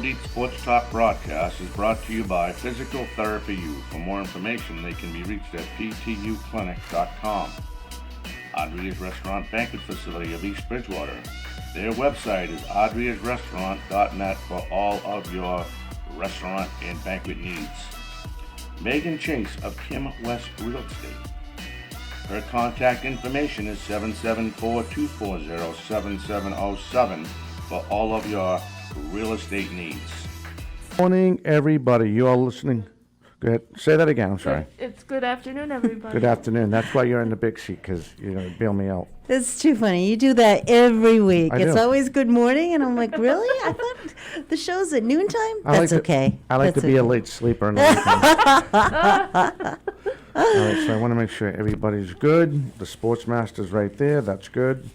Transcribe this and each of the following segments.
4 Deep Sports Talk broadcast is brought to you by Physical Therapy U. For more information, they can be reached at ptuclinic.com. Adria's Restaurant Banquet Facility of East Bridgewater. Their website is adriasrestaurant.net for all of your restaurant and banquet needs. Megan Chase of Kim West Real Estate. Her contact information is 774-240-7707 for all of your real estate needs. Morning, everybody. You all listening? Go ahead. Say that again. I'm sorry. It's good afternoon, everybody. Good afternoon. That's why you're in the big seat, because you're going to bail me out. That's too funny. You do that every week. I It's do. always good morning, and I'm like, really? I thought the show's at noontime? That's okay. I like That's to be a okay. late sleeper in the weekend. All right, so I want to make sure everybody's good. The sports master's right there. That's good.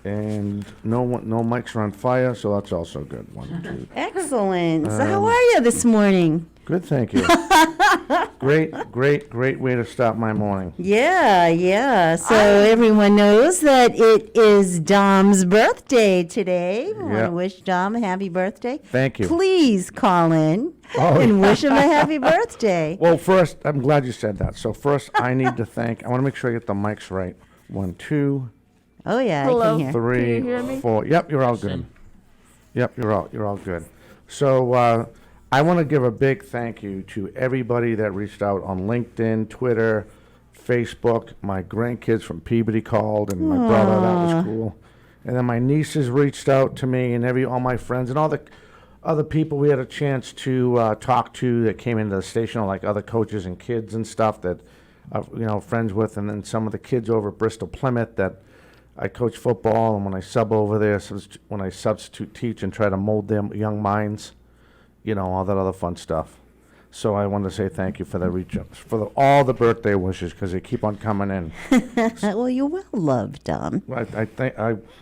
And no mics are on fire, so that's also good. 1, 2. Excellent. So how are you this morning? Good, thank you. Great way to start my morning. Yeah. So everyone knows that it is Dom's birthday today. We want Yeah. to wish Dom a happy birthday. Thank you. Please call in Oh, and wish him a happy birthday. Well, first, I'm glad you said that. So first, I need to thank, I want to make sure I get the mics right. 1, 2, Oh, yeah, Hello. I can hear. 3, Can you hear me? 4. Yep, you're all good. Yep, you're all good. So I want to give a big thank you to everybody that reached out on LinkedIn, Twitter, Facebook. My grandkids from Peabody called, and my brother. That was cool. And then my nieces reached out to me, and all my friends and all the other people we had a chance to talk to that came into the station, like other coaches and kids and stuff that friends with, and then some of the kids over at Bristol Plymouth that I coach football, and when I sub over there, when I substitute teach and try to mold them young minds, all that other fun stuff. So I want to say thank you for the reach ups, for all the birthday wishes, because they keep on coming in. Well, you're well loved, Dom. I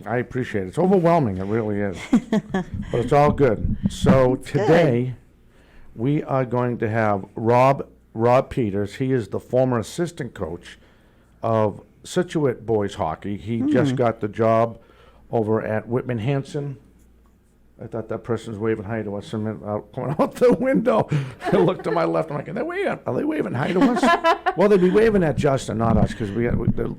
appreciate it. It's overwhelming, it really is. But it's all good. So today we are going to have Rob Peters. He is the former assistant coach of Situate boys hockey. He just got the job over at Whitman Hanson. I thought that person was waving hi to us going out the window. I looked to my left. I'm like, are they waving hi to us? Well, they'd be waving at Justin, not us, because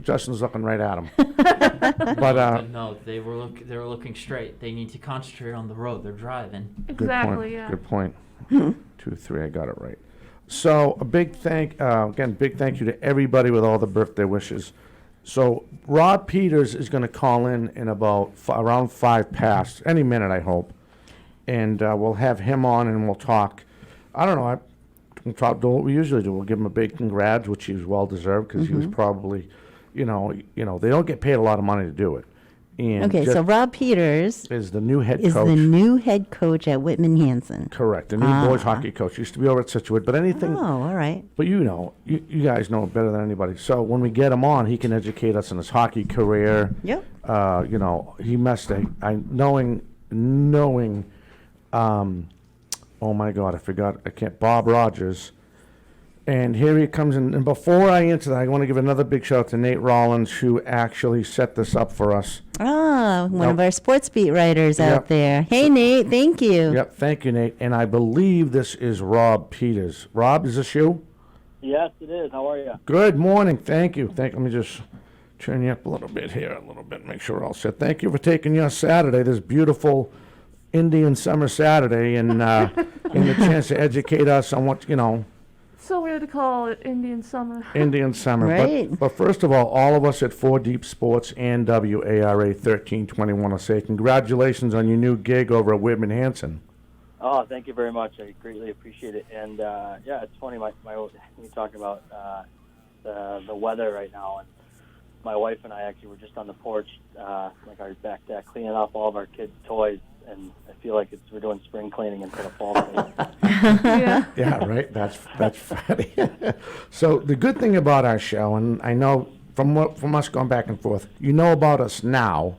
Justin's looking right at him. But no, they were looking straight. They need to concentrate on the road. They're driving. Exactly, yeah. Good point. 2, 3, I got it right. So a big thank you to everybody with all the birthday wishes. So Rob Peters is going to call in about around 5 past, any minute, I hope. And we'll have him on and we'll talk. I don't know. We'll do what we usually do. We'll give him a big congrats, which he was well deserved, because he was probably, they don't get paid a lot of money to do it. And Okay, so Rob Peters is the new head is coach. the new head coach at Whitman Hanson. Correct, the new boys hockey coach. Used to be over at Situate, but anything. Oh, all right. But you guys know it better than anybody. So when we get him on, he can educate us in his hockey career. Yep. He must have, knowing, oh my God, I forgot, Bob Rogers. And here he comes in. And before I answer that, I want to give another big shout out to Nate Rollins, who actually set this up for us. One of our sports beat writers Yep. out there. Hey, Nate, thank you. Yep, thank you, Nate. And I believe this is Rob Peters. Rob, is this you? Yes, it is. How are you? Good morning. Thank you. Let me just turn you up a little bit here, make sure we're all set. Thank you for taking your Saturday, this beautiful Indian summer Saturday, and getting the chance to educate us on what, So weird to call it Indian summer. Indian summer. Right. But first of all of us at 4 Deep Sports and WARA 1320 want to say congratulations on your new gig over at Whitman Hanson. Oh, thank you very much. I greatly appreciate it. And it's funny. We talking about the weather right now, and my wife and I actually were just on the porch, like our back deck, cleaning off all of our kids' toys, and I feel like we're doing spring cleaning instead of fall cleaning. Yeah. Yeah, right. That's funny. So the good thing about our show, and I know from us going back and forth, about us now,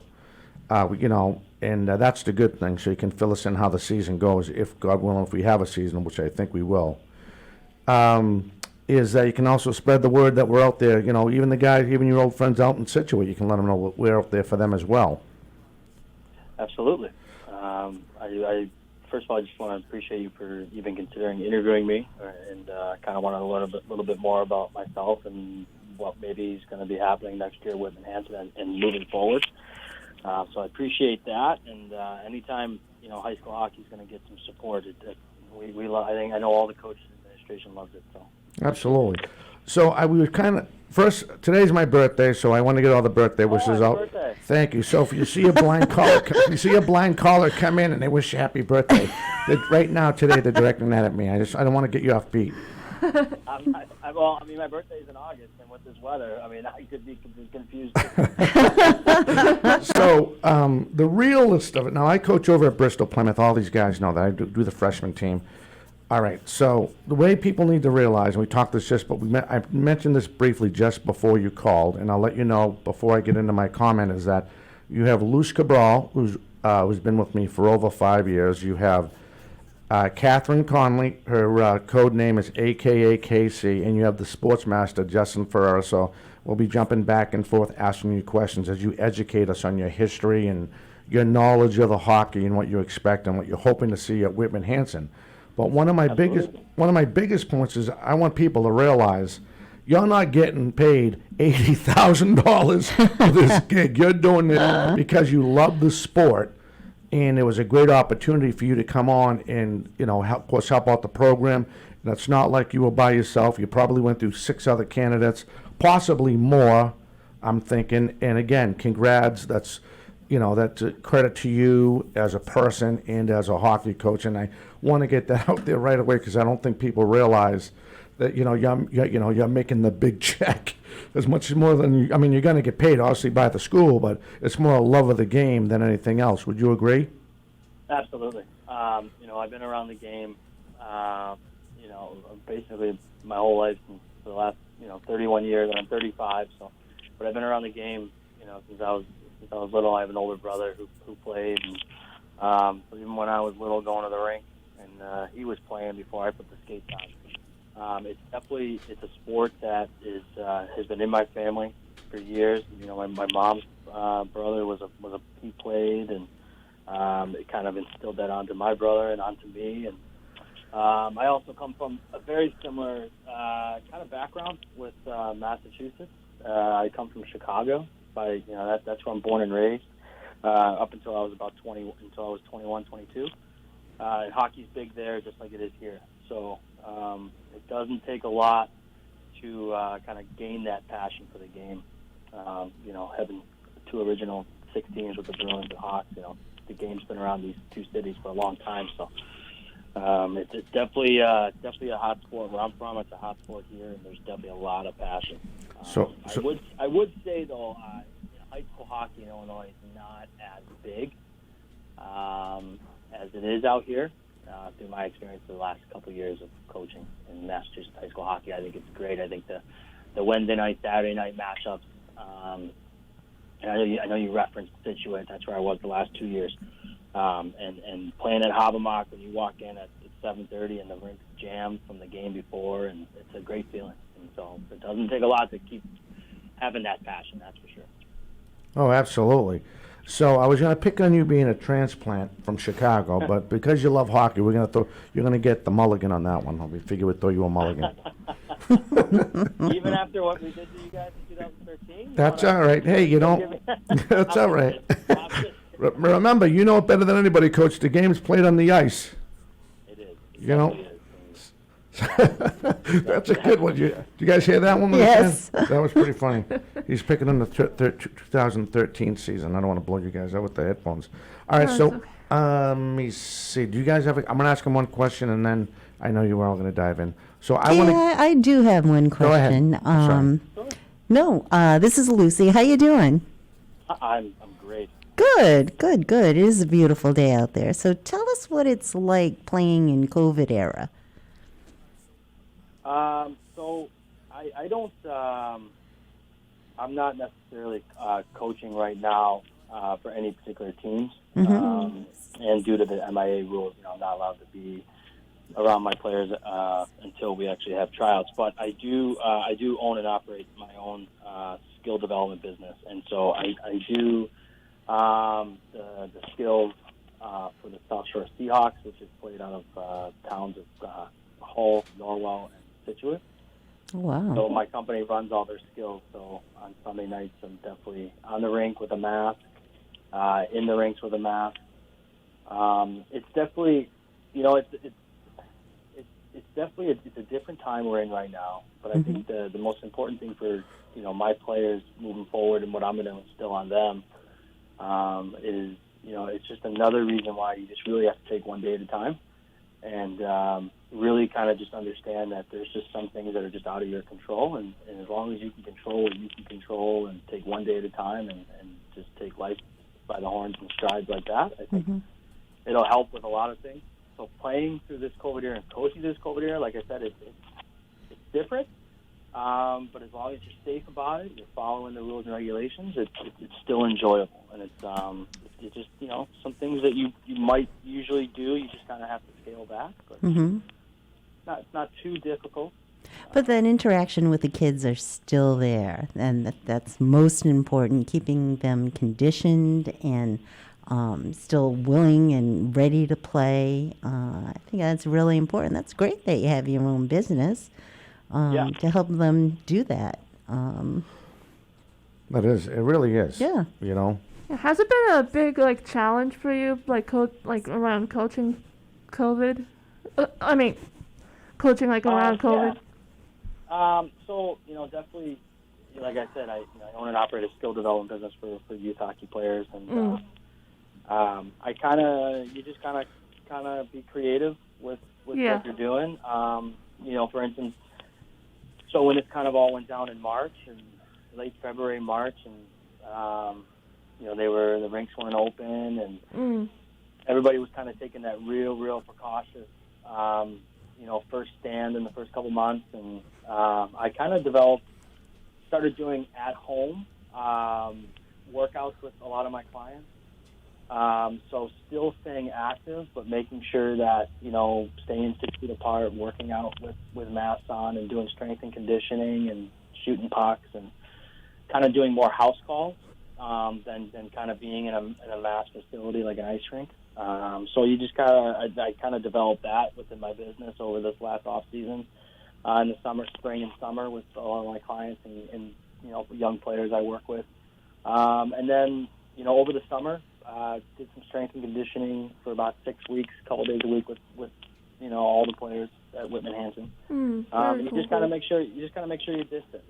and that's the good thing. So you can fill us in how the season goes, if God willing, if we have a season, which I think we will. Is that you can also spread the word that we're out there. Even the guys, even your old friends out in Situate, you can let them know we're out there for them as well. Absolutely. first of all, I just want to appreciate you for even considering interviewing me, and kind of want to learn a little bit more about myself and what maybe is going to be happening next year with Whitman Hanson and moving forward. So I appreciate that, and anytime high school hockey is going to get some support, we love. I know all the coaches and administration loves it. So Absolutely. So we were kind of first. Today's my birthday, so I want to get all the birthday wishes happy out. birthday. Thank you. So if you see a blind caller, come in and they wish you happy birthday. Right now, today, they're directing that at me. I don't want to get you off beat. Well, my birthday is in August, and with this weather, I could be confused. So the realist of it. Now, I coach over at Bristol Plymouth. All these guys know that I do the freshman team. All right. So the way people need to realize, and we talked this just, but I mentioned this briefly just before you called, and I'll let you know before I get into my comment, is that you have Luz Cabral, who's been with me for over 5 years. You have Catherine Conley, her code name is AKA KC, and you have the sports master, Justin Ferrara. So we'll be jumping back and forth asking you questions as you educate us on your history and your knowledge of the hockey and what you expect and what you're hoping to see at Whitman Hanson. But one of my biggest points is I want people to realize you're not getting paid $80,000 for this gig. You're doing it because you love the sport, and it was a great opportunity for you to come on and help out the program. And it's not like you were by yourself. You probably went through 6 other candidates, possibly more, I'm thinking. And again, congrats. That's a credit to you as a person and as a hockey coach. And I want to get that out there right away because I don't think people realize that you're making the big check as much more than you're going to get paid obviously by the school, but it's more a love of the game than anything else. Would you agree? Absolutely. I've been around the game, basically my whole life for the last 31 years, and I'm 35. So, but I've been around the game, since I was little. I have an older brother who played, and so even when I was little, going to the rink, and he was playing before I put the skates on. It's a sport that has been in my family for years. My mom's brother he played, and it kind of instilled that onto my brother and onto me. And I also come from a very similar kind of background with Massachusetts. I come from Chicago. That's where I'm born and raised. Up until I was about 20, until I was 21, 22. And hockey's big there, just like it is here. So it doesn't take a lot to kind of gain that passion for the game. Having 2 original 16s with the Bruins and Hawks, the game's been around these 2 cities for a long time. So it's definitely a hot sport where I'm from. It's a hot sport here, and there's definitely a lot of passion. I would say though, high school hockey in Illinois is not as big as it is out here. Through my experience the last couple of years of coaching in Massachusetts high school hockey, I think it's great. I think the Wednesday night, Saturday night matchups. And I know you referenced Situate. That's where I was the last 2 years. And playing at Habermock when you walk in at 7:30 and the rink's jammed from the game before, and it's a great feeling. And so it doesn't take a lot to keep having that passion. That's for sure. Oh, absolutely. So I was going to pick on you being a transplant from Chicago, but because you love hockey, you're going to get the mulligan on that one. We figure we'd throw you a mulligan. Even after what we did to you guys in 2013? That's all right. Hey, that's all right. Remember, you know it better than anybody, Coach. The game's played on the ice. It is. That's a good one. You guys hear that one? Yes. That was pretty funny. He's picking in the 2013 season. I don't want to blow you guys out with the headphones. All right, so let me see. Do you guys have? I'm going to ask him one question, and then I know you were all going to dive in. So I do have one question. Go ahead. No, this is Lucy. How you doing? I'm great. Good. It is a beautiful day out there. So tell us what it's like playing in COVID era. So I don't. I'm not necessarily coaching right now for any particular teams, and due to the MIA rules, I'm not allowed to be around my players until we actually have tryouts. But I do own and operate my own skill development business, and so I do the skills for the South Shore Seahawks, which is played out of towns of Hull, Norwell, and Scituate. Wow. So my company runs all their skills. So on Sunday nights, I'm definitely on the rink with a mask, in the rinks with a mask. It's definitely, it's a different time we're in right now. But I think the most important thing for my players moving forward and what I'm going to instill on them is it's just another reason why you just really have to take one day at a time, and really kind of just understand that there's just some things that are just out of your control, and as long as you can control what you can control and take one day at a time and just take life by the horns and strides like that, I think it'll help with a lot of things. So playing through this COVID year and coaching through this COVID year, like I said, it's different, but as long as you're safe about it, you're following the rules and regulations, it's still enjoyable, and it's just some things that you might usually do, you just kind of have to scale back, but it's not too difficult. But that interaction with the kids are still there, and that's most important, keeping them conditioned and still willing and ready to play. I think that's really important. That's great that you have your own business to help them do that. That is, it really is. Yeah. Has it been a big challenge for you, around coaching COVID? Coaching around COVID. So definitely, like I said, I own and operate a skill development business for youth hockey players, and I you just kind of be creative with what you're doing. For instance, so when it kind of all went down in March and late February, March, and the rinks weren't open, and everybody was kind of taking that real precautious, first stand in the first couple months, and I kind of started doing at home workouts with a lot of my clients. So still staying active, but making sure that, staying 6 feet apart, working out with masks on, and doing strength and conditioning and shooting pucks, and kind of doing more house calls than kind of being in a mass facility like an ice rink. So you just I kind of developed that within my business over this last off season, in the spring and summer, with a lot of my clients and young players I work with. And then, over the summer, did some strength and conditioning for about 6 weeks, a couple days a week with all the players at Whitman Hanson. You just kind of make sure you're distant.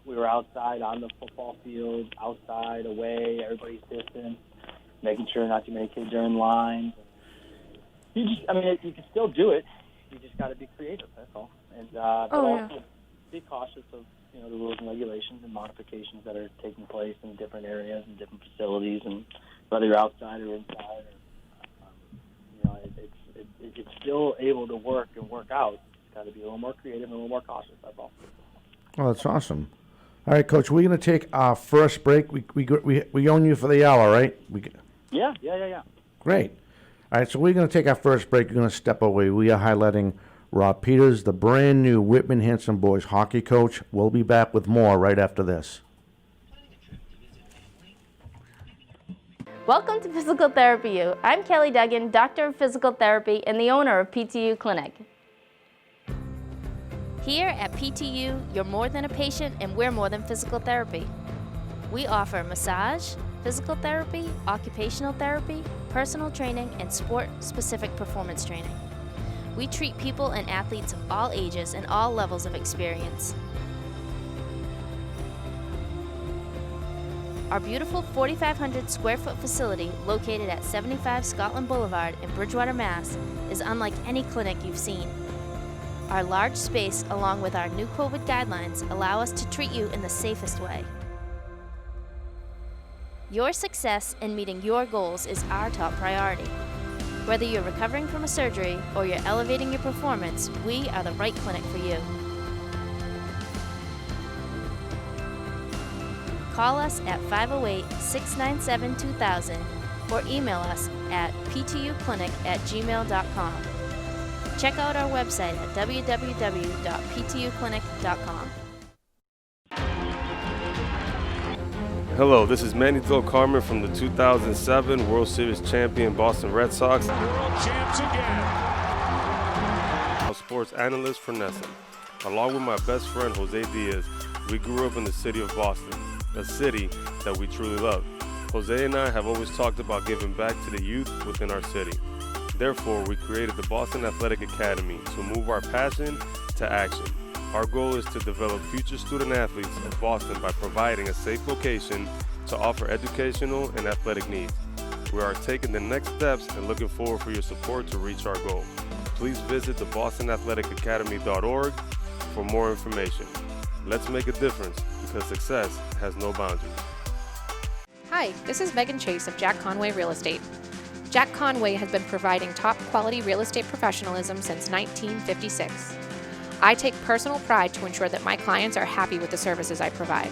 We were outside on the football field, outside, away, everybody's distant, making sure not too many kids are in line. You can still do it. You just got to be creative. That's all. And also be cautious of the rules and regulations and modifications that are taking place in different areas and different facilities, and whether you're outside or inside, it's still able to work and work out. It's got to be a little more creative and a little more cautious. That's all. Oh, that's awesome. All right, Coach, we're going to take our first break. We own you for the hour, right? Yeah. Great. All right, so we're going to take our first break. You're going to step away. We are highlighting Rob Peters, the brand new Whitman Hanson boys hockey coach. We'll be back with more right after this. Welcome to Physical Therapy U. I'm Kelly Duggan, Doctor of Physical Therapy and the owner of PTU Clinic. Here at PTU, you're more than a patient and we're more than physical therapy. We offer massage, physical therapy, occupational therapy, personal training, and sport-specific performance training. We treat people and athletes of all ages and all levels of experience. Our beautiful 4,500 square foot facility located at 75 Scotland Boulevard in Bridgewater, Mass. is unlike any clinic you've seen. Our large space, along with our new COVID guidelines, allow us to treat you in the safest way. Your success in meeting your goals is our top priority. Whether you're recovering from a surgery or you're elevating your performance, we are the right clinic for you. Call us at 508-697-2000 or email us at ptuclinic@gmail.com. Check out our website at www.ptuclinic.com. Hello, this is Manny Del Carmen from the 2007 World Series champion Boston Red Sox. World champs again. A sports analyst for NESN. Along with my best friend Jose Diaz, we grew up in the city of Boston, a city that we truly love. Jose and I have always talked about giving back to the youth within our city. Therefore, we created the Boston Athletic Academy to move our passion to action. Our goal is to develop future student athletes of Boston by providing a safe location to offer educational and athletic needs. We are taking the next steps and looking forward for your support to reach our goal. Please visit the bostonathleticacademy.org for more information. Let's make a difference because success has no boundaries. Hi, this is Megan Chase of Jack Conway Real Estate. Jack Conway has been providing top quality real estate professionalism since 1956. I take personal pride to ensure that my clients are happy with the services I provide.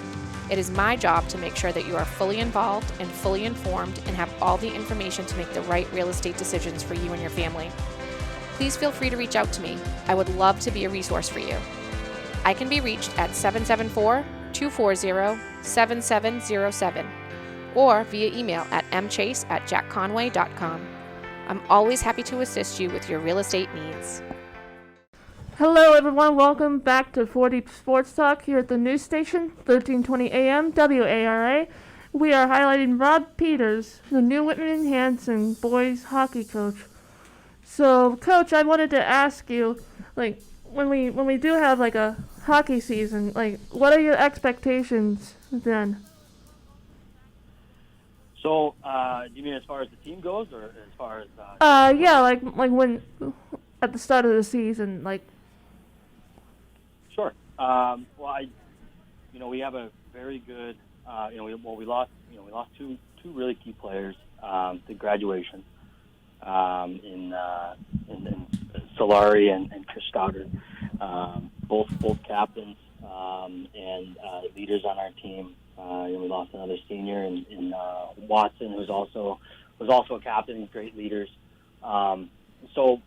It is my job to make sure that you are fully involved and fully informed and have all the information to make the right real estate decisions for you and your family. Please feel free to reach out to me. I would love to be a resource for you. I can be reached at 774-240-7707 or via email at mchase@jackconway.com. I'm always happy to assist you with your real estate needs. Hello, everyone. Welcome back to 40 Sports Talk here at the news station, 1320 AM WARA. We are highlighting Rob Peters, the new Whitman Hanson boys hockey coach. So, Coach, I wanted to ask you, like, when we do have like a hockey season, like, what are your expectations then? So, do you mean as far as the team goes, or as far as? Yeah, like when at the start of the season, like. Sure. We have a very good. We lost two really key players to graduation in Solari and Chris Stoddard, both captains and leaders on our team. We lost another senior in Watson, who's also a captain and great leaders. So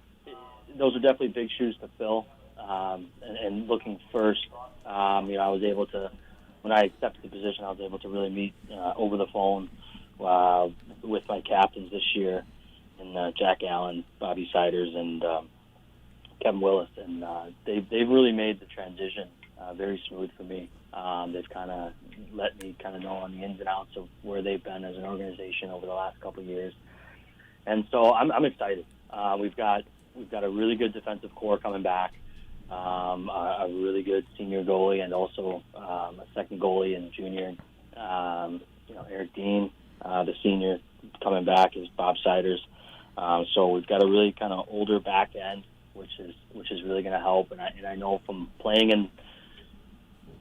those are definitely big shoes to fill. And looking first, I was able to, when I accepted the position, I was able to really meet over the phone with my captains this year, and Jack Allen, Bobby Siders, and Kevin Willis, and they've really made the transition very smooth for me. They've kind of let me kind of know on the ins and outs of where they've been as an organization over the last couple of years, and so I'm excited. We've got a really good defensive core coming back. A really good senior goalie, and also a second goalie and junior. Eric Dean, the senior, coming back is Bob Siders. So we've got a really kind of older back end, which is really going to help. And I know from playing in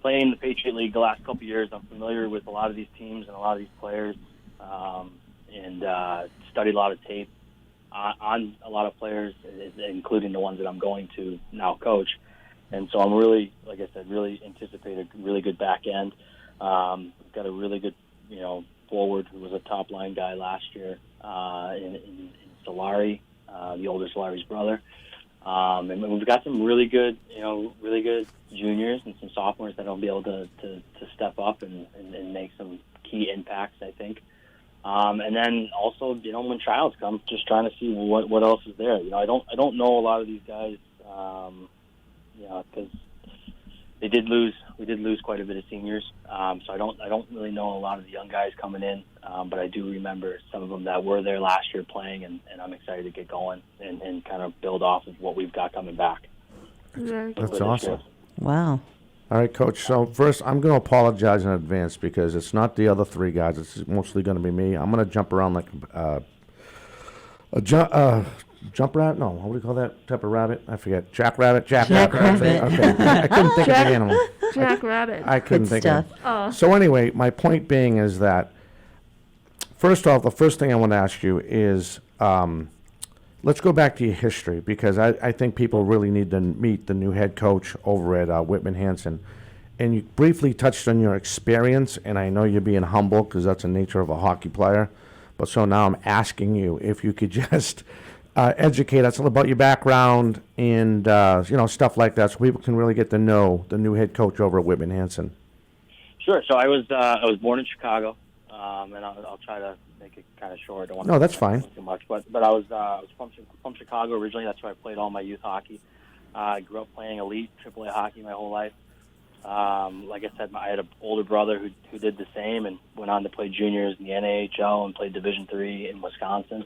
the Patriot League the last couple of years, I'm familiar with a lot of these teams and a lot of these players, and studied a lot of tape on a lot of players, including the ones that I'm going to now coach. And so I'm really, like I said, really anticipate a really good back end. We've got a really good, forward who was a top line guy last year in Solari, the older Solari's brother. And we've got some really good juniors and some sophomores that will be able to step up and make some key impacts, I think. And then also, when trials come, just trying to see what else is there. I don't know a lot of these guys, because we did lose quite a bit of seniors. So I don't really know a lot of the young guys coming in, but I do remember some of them that were there last year playing, and I'm excited to get going and kind of build off of what we've got coming back. That's awesome. Wow. All right, Coach. So first, I'm going to apologize in advance because it's not the other three guys. It's mostly going to be me. I'm going to jump around like a jump rabbit. No, what do you call that type of rabbit? I forget. Jackrabbit. Jackrabbit. Okay, I couldn't think of the animal. Jackrabbit. I couldn't Good think of it. Oh. So anyway, my point being is that first off, the first thing I want to ask you is. Let's go back to your history, because I think people really need to meet the new head coach over at Whitman Hanson. And you briefly touched on your experience, and I know you're being humble because that's the nature of a hockey player. But so now I'm asking you if you could just educate us a little about your background and stuff like that, so people can really get to know the new head coach over at Whitman Hanson. Sure. So I was born in Chicago. and I'll try to make it kind of short. I don't want No, that's fine. too much, but I was from Chicago originally. That's where I played all my youth hockey. I grew up playing elite AAA hockey my whole life. Like I said, I had an older brother who did the same and went on to play juniors in the NAHL and played Division III in Wisconsin.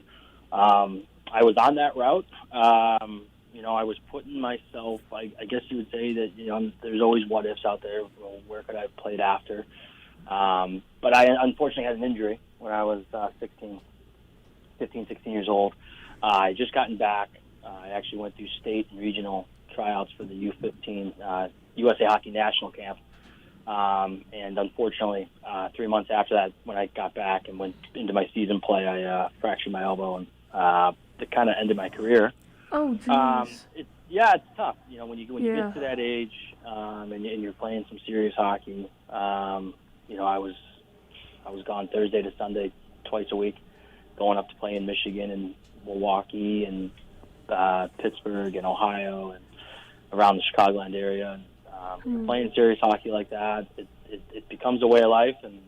I was on that route. I was putting myself, I guess you would say that, there's always what ifs out there. Well, where could I have played after? But I unfortunately had an injury when I was 16 years old. I just gotten back. I actually went through state and regional tryouts for the U15 USA Hockey National Camp. And unfortunately, 3 months after that, when I got back and went into my season play, I fractured my elbow, and it kind of ended my career. Oh, jeez. It's tough. When you get to that age and you're playing some serious hockey. I was gone Thursday to Sunday twice a week, going up to play in Michigan and Milwaukee and Pittsburgh and Ohio and around the Chicagoland area. And playing serious hockey like that, it becomes a way of life, and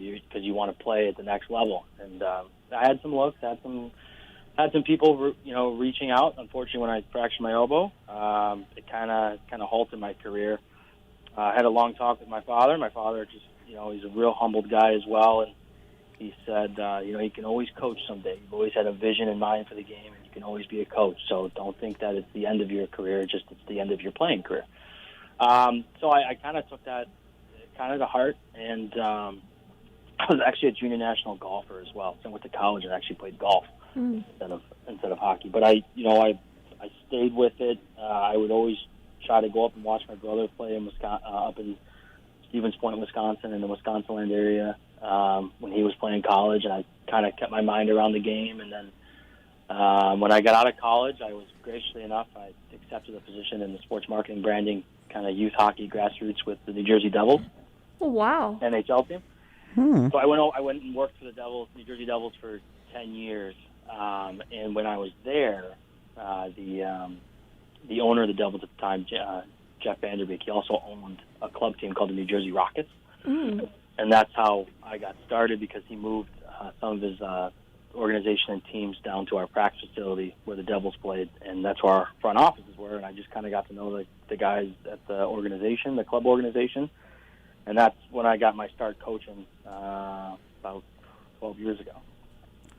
because you want to play at the next level. And I had some looks, had some people, reaching out. Unfortunately, when I fractured my elbow, it kind of halted my career. I had a long talk with my father. My father just, he's a real humbled guy as well, and he said, you can always coach someday. You've always had a vision in mind for the game, and you can always be a coach. So don't think that it's the end of your career, just it's the end of your playing career. So I kind of took that kind of to heart, and I was actually a junior national golfer as well. So I went to college and actually played golf instead of hockey. But I stayed with it. I would always try to go up and watch my brother play in Wisconsin, up in Stevens Point, Wisconsin, in the Wisconsin-land area when he was playing college, and I kind of kept my mind around the game. And then when I got out of college, I was graciously enough, I accepted a position in the sports marketing branding kind of youth hockey grassroots with the New Jersey Devils. Oh, wow. NHL team. So I went and worked for the New Jersey Devils for 10 years. And when I was there, the owner of the Devils at the time, Jeff Vanderbeek, he also owned a club team called the New Jersey Rockets. And that's how I got started, because he moved some of his organization and teams down to our practice facility where the Devils played, and that's where our front offices were. And I just kind of got to know the guys at the organization, the club organization, and that's when I got my start coaching about 12 years ago.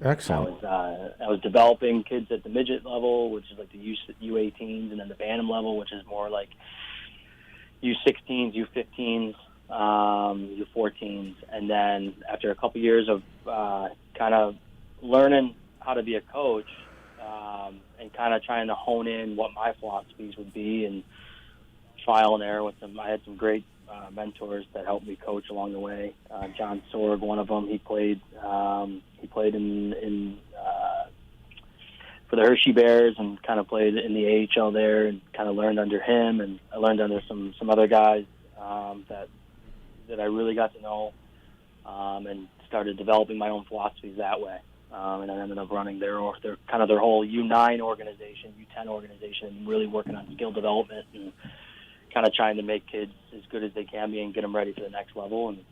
Excellent. I was developing kids at the midget level, which is like the U18s, and then the Bantam level, which is more like U16s, U15s, U14s. And then after a couple years of kind of learning how to be a coach and kind of trying to hone in what my philosophies would be, and trial and error with them, I had some great mentors that helped me coach along the way. John Sorg, one of them, he played in for the Hershey Bears and kind of played in the AHL there, and kind of learned under him, and I learned under some other guys that I really got to know, and started developing my own philosophies that way. And I ended up running their whole U9 organization, U10 organization, and really working on skill development and kind of trying to make kids as good as they can be and get them ready for the next level. And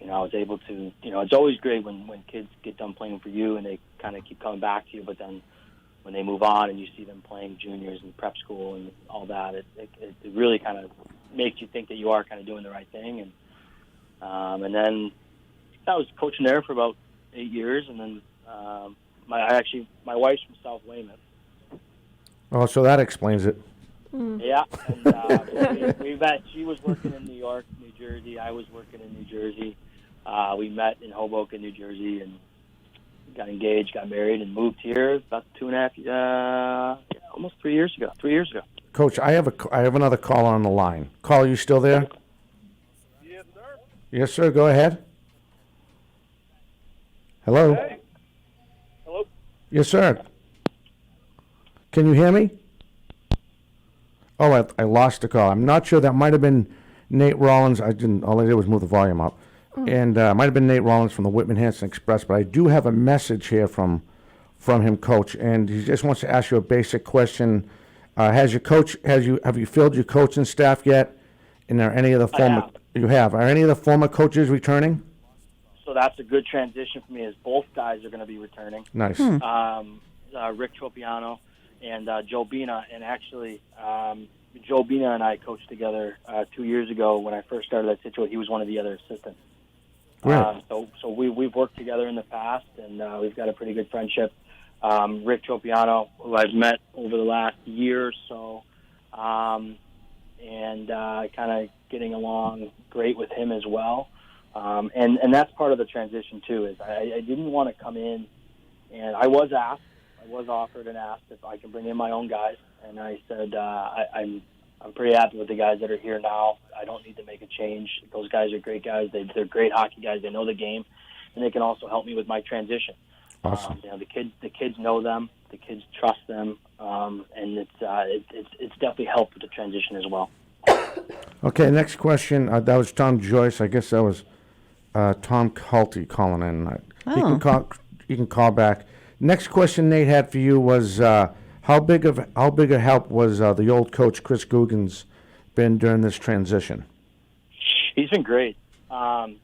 I was able to, it's always great when kids get done playing for you and they kind of keep coming back to you, but then when they move on and you see them playing juniors and prep school and all that, it really kind of makes you think that you are kind of doing the right thing. And then I was coaching there for about 8 years, and then my wife's from South Weymouth. Oh, so that explains it. Yeah, and we met. She was working in New York, New Jersey. I was working in New Jersey. We met in Hoboken, New Jersey, and got engaged, got married, and moved here about 2.5, almost 3 years ago. 3 years ago. Coach, I have another caller on the line. Caller, you still there? Yes, sir. Yes, sir. Go ahead. Hello. Hey. Hello. Yes, sir. Can you hear me? Oh, I lost the call. I'm not sure. That might have been Nate Rollins. All I did was move the volume up. And might have been Nate Rollins from the Whitman Hanson Express, but I do have a message here from him, Coach, and he just wants to ask you a basic question. Have you filled your coaching staff yet? And are any of the former you have? Are any of the former coaches returning? So so that's a good transition for me, as both guys are going to be returning. Nice. Rick Tropiano and Joe Bina. And actually, Joe Bina and I coached together 2 years ago when I first started that situation. He was one of the other assistants. Great. So we've worked together in the past, and we've got a pretty good friendship. Rick Tropiano, who I've met over the last year or so, and kind of getting along great with him as well. And that's part of the transition too. Is I didn't want to come in, and I was offered and asked if I can bring in my own guys, and I said I'm pretty happy with the guys that are here now. I don't need to make a change. Those guys are great guys. They're great hockey guys. They know the game, and they can also help me with my transition. Awesome. The kids know them. The kids trust them, and it's definitely helped with the transition as well. Okay, next question. That was Tom Joyce. I guess that was Tom Culty calling in. You can call back. Next question Nate had for you was how big a help was the old coach Chris Guggens been during this transition? He's been great. I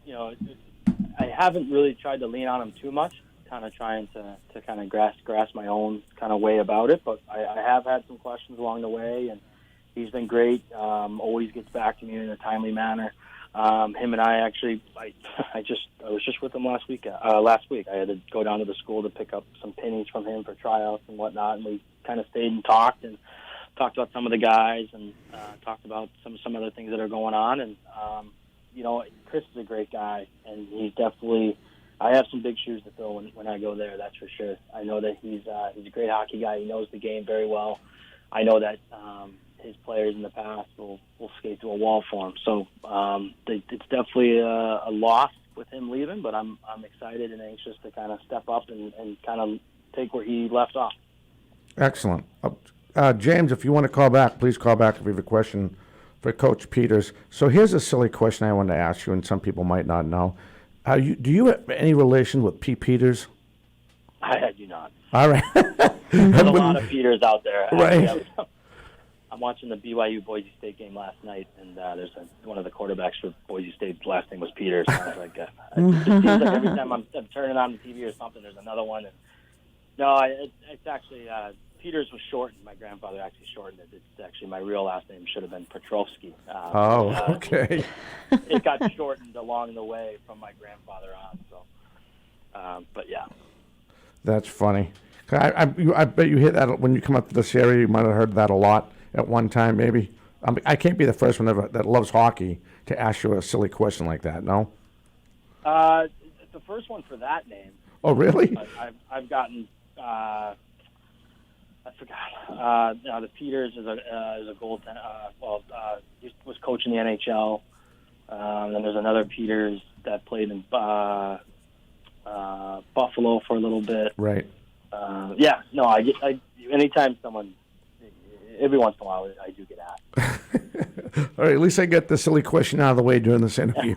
haven't really tried to lean on him too much, kind of trying to kind of grasp my own kind of way about it, but I have had some questions along the way, and he's been great. Always gets back to me in a timely manner. Him and I actually, I was just with him last week. I had to go down to the school to pick up some pennies from him for tryouts and whatnot, and we kind of stayed and talked about some of the guys and talked about some other things that are going on. And Chris is a great guy, and he's definitely. I have some big shoes to fill when I go there. That's for sure. I know that he's a great hockey guy. He knows the game very well. I know that his players in the past will skate to a wall for him. So it's definitely a loss with him leaving, but I'm excited and anxious to kind of step up and kind of take where he left off. Excellent. James, if you want to call back, please call back if you have a question for Coach Peters. So here's a silly question I wanted to ask you, and some people might not know. Do you have any relation with Pete Peters? I do not. All right. There's a lot of Peters out there. Right. I'm watching the BYU Boise State game last night, and there's one of the quarterbacks for Boise State's last name was Peters. And I was like, it just seems like every time I'm turning on the TV or something, there's another one. And no, it's actually Peters was shortened. My grandfather actually shortened it. It's actually my real last name should have been Petrovsky. Okay. It got shortened along the way from my grandfather on. So, but yeah. That's funny. I bet you hear that when you come up to this area. You might have heard that a lot at one time, maybe. I can't be the first one ever that loves hockey to ask you a silly question like that. No. It's the first one for that name. Oh, really? But I've gotten. I forgot. The Peters is a goaltender. He was coaching the NHL. Then there's another Peters that played in Buffalo for a little bit. Right. Anytime someone, every once in a while, I do get asked. All right, at least I get the silly question out of the way during this interview.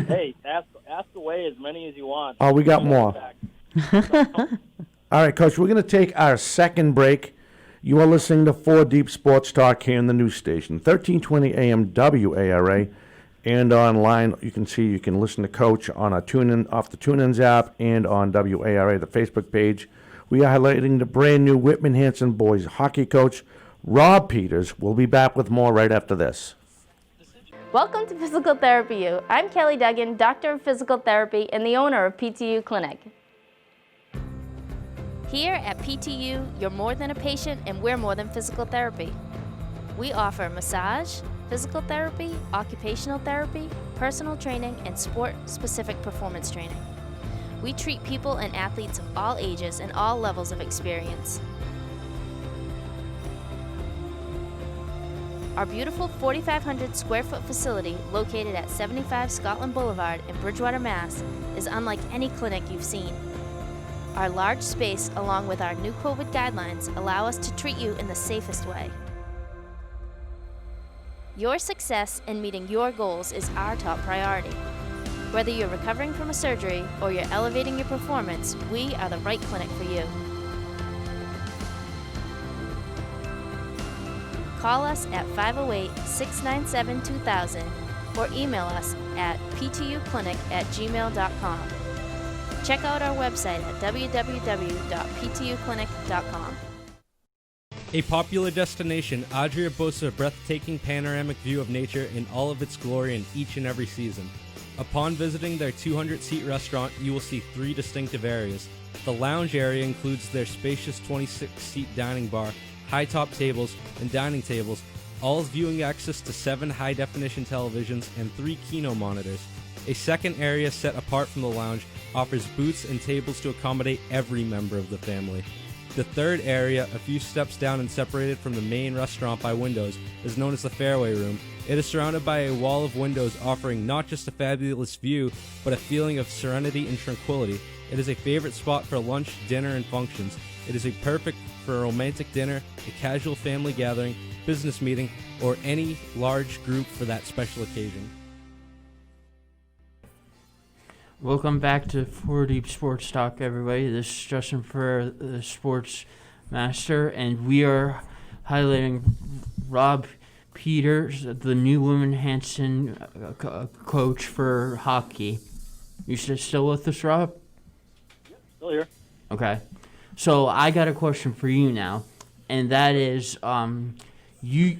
Hey, ask away as many as you want. Oh, we got more. All right, Coach, we're going to take our second break. You are listening to 4 Deep Sports Talk here in the news station, 1320 AM WARA, and online. You can listen to Coach on a TuneIn off the TuneIn's app and on WARA, the Facebook page. We are highlighting the brand new Whitman Hanson boys hockey coach, Rob Peters. We'll be back with more right after this. Welcome to Physical Therapy U. I'm Kelly Duggan, Doctor of Physical Therapy and the owner of PTU Clinic. Here at PTU, you're more than a patient and we're more than physical therapy. We offer massage, physical therapy, occupational therapy, personal training, and sport-specific performance training. We treat people and athletes of all ages and all levels of experience. Our beautiful 4,500 square foot facility located at 75 Scotland Boulevard in Bridgewater, Mass. is unlike any clinic you've seen. Our large space, along with our new COVID guidelines, allow us to treat you in the safest way. Your success in meeting your goals is our top priority. Whether you're recovering from a surgery or you're elevating your performance, we are the right clinic for you. Call us at 508-697-2000 or email us at ptuclinic@gmail.com. Check out our website at www.ptuclinic.com. A popular destination, Adria boasts a breathtaking panoramic view of nature in all of its glory in each and every season. Upon visiting their 200-seat restaurant, you will see 3 distinctive areas. The lounge area includes their spacious 26-seat dining bar, high-top tables, and dining tables, all with viewing access to 7 high-definition televisions and 3 Kino monitors. A second area set apart from the lounge offers booths and tables to accommodate every member of the family. The third area, a few steps down and separated from the main restaurant by windows, is known as the Fairway Room. It is surrounded by a wall of windows offering not just a fabulous view, but a feeling of serenity and tranquility. It is a favorite spot for lunch, dinner, and functions. It is perfect for a romantic dinner, a casual family gathering, business meeting, or any large group for that special occasion. Welcome back to 4 Deep Sports Talk, everybody. This is Justin for the Sports Master, and we are highlighting Rob Peters, the new Whitman Hanson coach for hockey. You still with us, Rob? Yep, still here. Okay. So I got a question for you now, and that is, you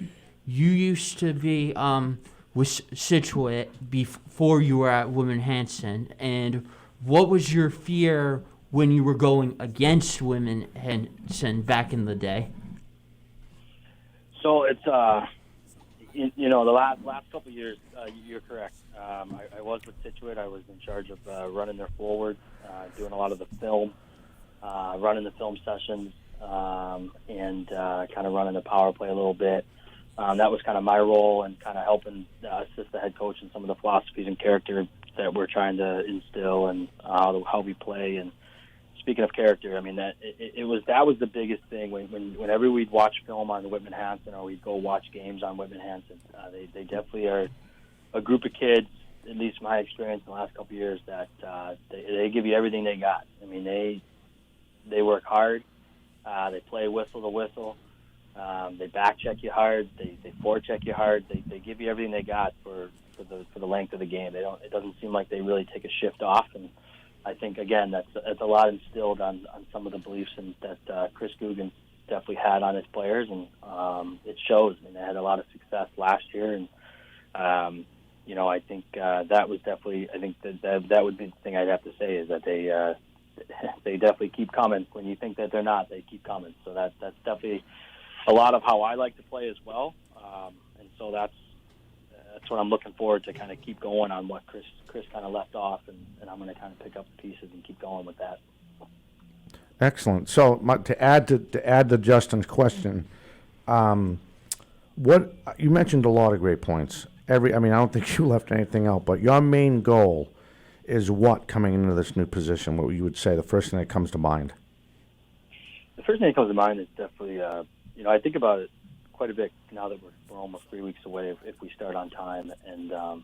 used to be with Situate before you were at Whitman Hanson, and what was your fear when you were going against Whitman Hanson back in the day? So it's the last couple of years, you're correct. I was with Situate. I was in charge of running their forward, doing a lot of the film, running the film sessions, and kind of running the power play a little bit. That was kind of my role, and kind of helping assist the head coach in some of the philosophies and character that we're trying to instill, and how we play. And speaking of character, I mean that was the biggest thing whenever we'd watch film on Whitman Hanson, or we'd go watch games on Whitman Hanson. They definitely are a group of kids, at least my experience in the last couple of years, that they give you everything they got. I mean, they work hard. They play whistle to whistle. They back check you hard. They forecheck you hard. They give you everything they got for the length of the game. It doesn't seem like they really take a shift off. And I think again that's a lot instilled on some of the beliefs that Chris Guggen definitely had on his players, and it shows. I mean, they had a lot of success last year, and I think that was definitely. I think that would be the thing I'd have to say is that they definitely keep coming. When you think that they're not, they keep coming. So that's definitely a lot of how I like to play as well, and so that's what I'm looking forward to, kind of keep going on what Chris kind of left off, and I'm going to kind of pick up the pieces and keep going with that. Excellent. So to add to Justin's question, what you mentioned a lot of great points. I don't think you left anything out, but your main goal is what coming into this new position? What you would say the first thing that comes to mind? The first thing that comes to mind is definitely. I think about it quite a bit now that we're almost 3 weeks away if we start on time. And I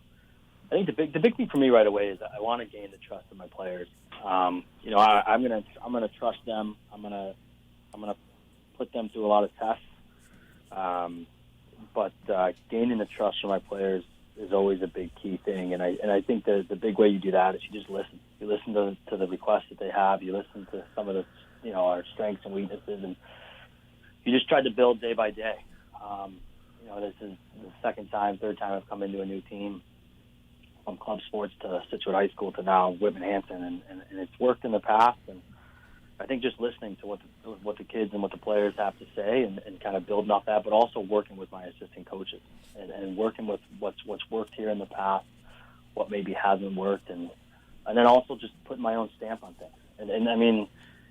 think the big thing for me right away is that I want to gain the trust of my players. I'm gonna trust them. I'm gonna put them through a lot of tests. But gaining the trust of my players is always a big key thing. And I think the big way you do that is you just listen. You listen to the requests that they have. You listen to some of the our strengths and weaknesses, and you just try to build day by day. This is the third time I've come into a new team, from club sports to Situate High School to now Whitman Hanson, and it's worked in the past. And I think just listening to what the kids and what the players have to say, and kind of building off that, but also working with my assistant coaches and working with what's worked here in the past, what maybe hasn't worked, and then also just putting my own stamp on things. And I mean,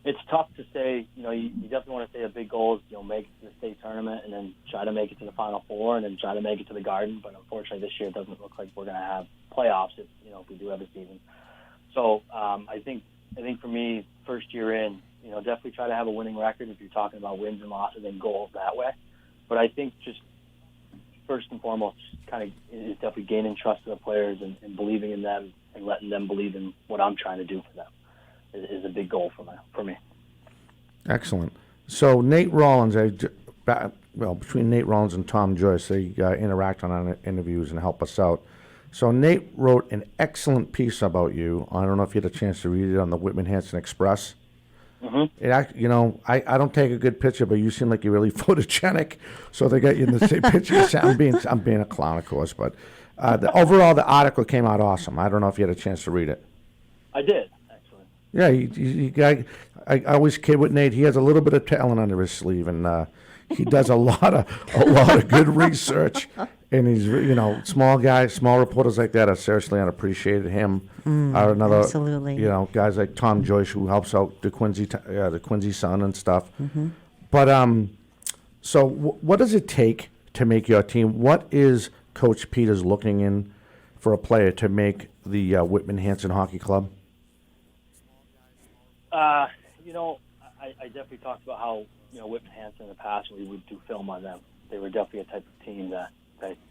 it's tough to say, you definitely want to say a big goal is, make it to the state tournament and then try to make it to the Final Four and then try to make it to the Garden. But unfortunately this year it doesn't look like we're going to have playoffs if we do have a season. So I think for me, first year in, definitely try to have a winning record if you're talking about wins and losses and goals that way. But I think just first and foremost, kind of is definitely gaining trust of the players and believing in them and letting them believe in what I'm trying to do for them is a big goal for me. Excellent. So Nate Rollins, between Nate Rollins and Tom Joyce, they interact on our interviews and help us out. So Nate wrote an excellent piece about you. I don't know if you had a chance to read it on the Whitman Hanson Express. Mm-hmm. I don't take a good picture, but you seem like you're really photogenic. So they got you in the same picture. I'm being a clown, of course, but overall the article came out awesome. I don't know if you had a chance to read it. I did, actually. Yeah, I always kid with Nate. He has a little bit of talent under his sleeve, and he does a lot of good research. And he's, small guys, small reporters like that are seriously unappreciated. Him, or another, absolutely. Guys like Tom Joyce, who helps out the Quincy Sun and stuff. Mm-hmm. But so what does it take to make your team? What is Coach Peters looking in for a player to make the Whitman Hanson Hockey Club? I definitely talked about how Whitman Hanson in the past we would do film on them. They were definitely a type of team that